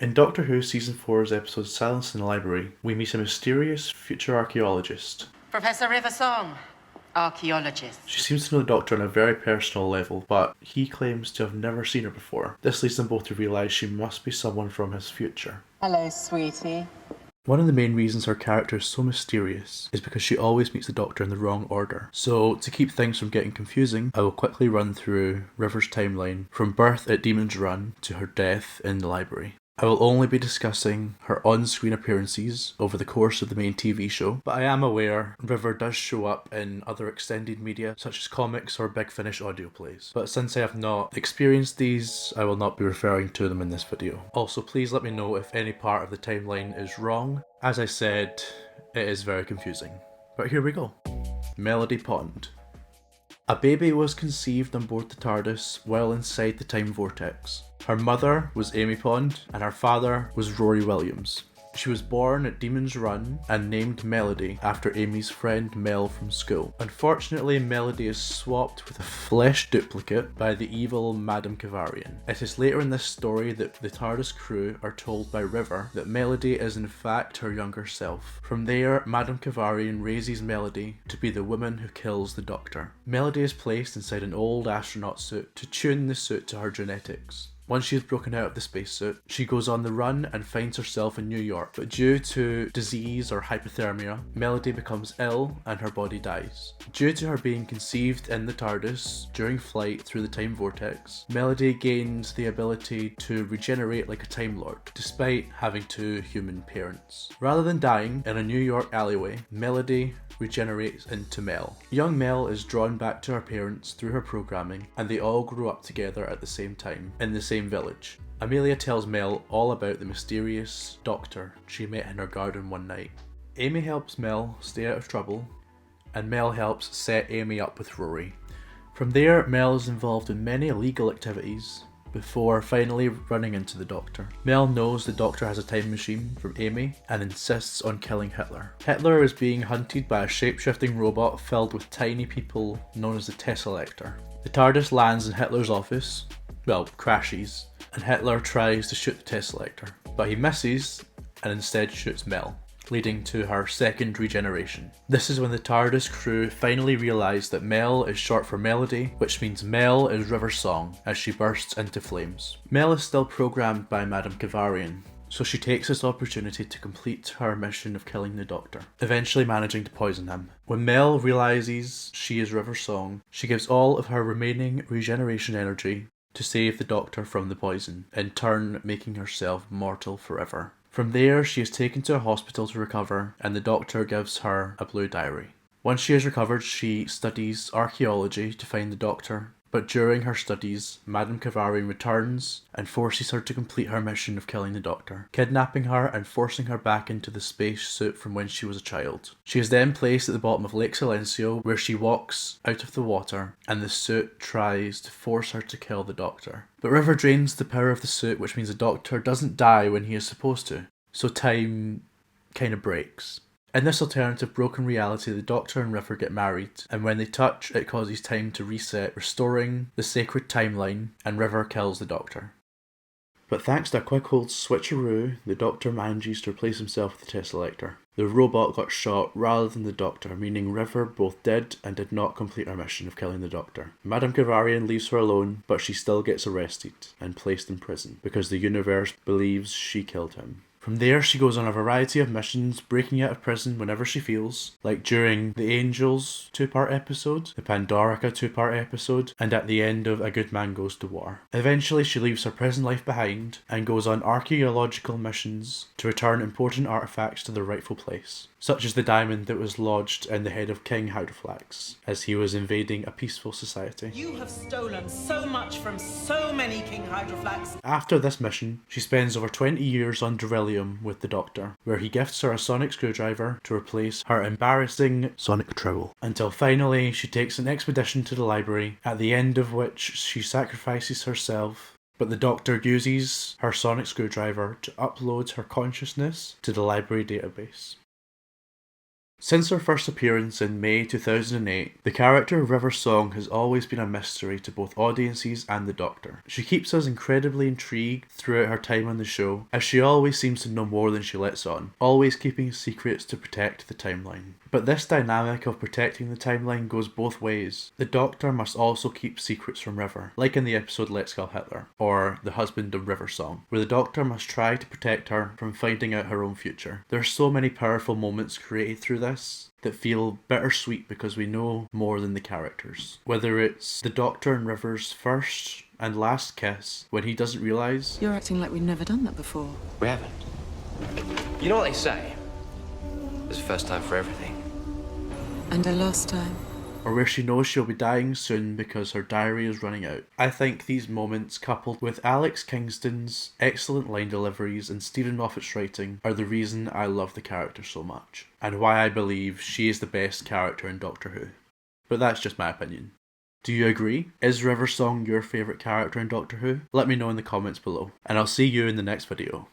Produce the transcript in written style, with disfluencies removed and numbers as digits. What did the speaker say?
In Doctor Who Season 4's episode Silence in the Library, we meet a mysterious future archaeologist. Professor River Song, archaeologist. She seems to know the Doctor on a very personal level, but he claims to have never seen her before. This leads them both to realise she must be someone from his future. Hello, sweetie. One of the main reasons her character is so mysterious is because she always meets the Doctor in the wrong order. So, to keep things from getting confusing, I will quickly run through River's timeline from birth at Demon's Run to her death in the library. I will only be discussing her on-screen appearances over the course of the main TV show, but I am aware River does show up in other extended media such as comics or Big Finish audio plays. But since I have not experienced these, I will not be referring to them in this video. Also, please let me know if any part of the timeline is wrong. As I said, it is very confusing. But here we go. Melody Pond. A baby was conceived on board the TARDIS while inside the time vortex. Her mother was Amy Pond and her father was Rory Williams. She was born at Demon's Run and named Melody after Amy's friend Mel from school. Unfortunately, Melody is swapped with a flesh duplicate by the evil Madame Kavarian. It is later in this story that the TARDIS crew are told by River that Melody is in fact her younger self. From there, Madame Kavarian raises Melody to be the woman who kills the Doctor. Melody is placed inside an old astronaut suit to tune the suit to her genetics. Once she has broken out of the spacesuit, she goes on the run and finds herself in New York. But due to disease or hypothermia, Melody becomes ill and her body dies. Due to her being conceived in the TARDIS during flight through the time vortex, Melody gains the ability to regenerate like a Time Lord, despite having two human parents. Rather than dying in a New York alleyway, Melody regenerates into Mel. Young Mel is drawn back to her parents through her programming, and they all grow up together at the same time, in the same village. Amelia tells Mel all about the mysterious Doctor she met in her garden one night. Amy helps Mel stay out of trouble, and Mel helps set Amy up with Rory. From there, Mel is involved in many illegal activities, before finally running into the Doctor. Mel knows the Doctor has a time machine from Amy and insists on killing Hitler. Hitler is being hunted by a shape-shifting robot filled with tiny people known as the Tesselector. The TARDIS lands in Hitler's office, crashes, and Hitler tries to shoot the Tesselector, but he misses and instead shoots Mel, leading to her second regeneration. This is when the TARDIS crew finally realise that Mel is short for Melody, which means Mel is River Song as she bursts into flames. Mel is still programmed by Madame Kavarian, so she takes this opportunity to complete her mission of killing the Doctor, eventually managing to poison him. When Mel realises she is River Song, she gives all of her remaining regeneration energy to save the Doctor from the poison, in turn making herself mortal forever. From there, she is taken to a hospital to recover, and the Doctor gives her a blue diary. Once she has recovered, she studies archaeology to find the Doctor, but during her studies, Madame Kavarian returns and forces her to complete her mission of killing the Doctor, kidnapping her and forcing her back into the space suit from when she was a child. She is then placed at the bottom of Lake Silencio, where she walks out of the water, and the suit tries to force her to kill the Doctor. But River drains the power of the suit, which means the Doctor doesn't die when he is supposed to, so time kind of breaks. In this alternative broken reality, the Doctor and River get married, and when they touch, it causes time to reset, restoring the sacred timeline, and River kills the Doctor. But thanks to a quick old switcheroo, the Doctor manages to replace himself with the Tesselector. The robot got shot rather than the Doctor, meaning River both did and did not complete her mission of killing the Doctor. Madame Kavarian leaves her alone, but she still gets arrested and placed in prison, because the universe believes she killed him. From there, she goes on a variety of missions, breaking out of prison whenever she feels, like during the Angels 2-part episode, the Pandorica 2-part episode, and at the end of A Good Man Goes to War. Eventually, she leaves her prison life behind and goes on archaeological missions to return important artifacts to their rightful place, such as the diamond that was lodged in the head of King Hydroflax as he was invading a peaceful society. You have stolen so much from so many King Hydroflax. After this mission, she spends over 20 years on Dorellium with the Doctor, where he gifts her a sonic screwdriver to replace her embarrassing sonic trowel, until finally she takes an expedition to the library, at the end of which she sacrifices herself, but the Doctor uses her sonic screwdriver to upload her consciousness to the library database. Since her first appearance in May 2008, the character of River Song has always been a mystery to both audiences and the Doctor. She keeps us incredibly intrigued throughout her time on the show, as she always seems to know more than she lets on, always keeping secrets to protect the timeline. But this dynamic of protecting the timeline goes both ways. The Doctor must also keep secrets from River, like in the episode Let's Kill Hitler, or The Husband of River Song, where the Doctor must try to protect her from finding out her own future. There are so many powerful moments created through this that feel bittersweet because we know more than the characters. Whether it's the Doctor and River's first and last kiss, when he doesn't realise. You're acting like we've never done that before. We haven't. You know what they say? There's a first time for everything. And a last time. Or where she knows she'll be dying soon because her diary is running out. I think these moments, coupled with Alex Kingston's excellent line deliveries and Stephen Moffat's writing, are the reason I love the character so much, and why I believe she is the best character in Doctor Who. But that's just my opinion. Do you agree? Is River Song your favourite character in Doctor Who? Let me know in the comments below, and I'll see you in the next video.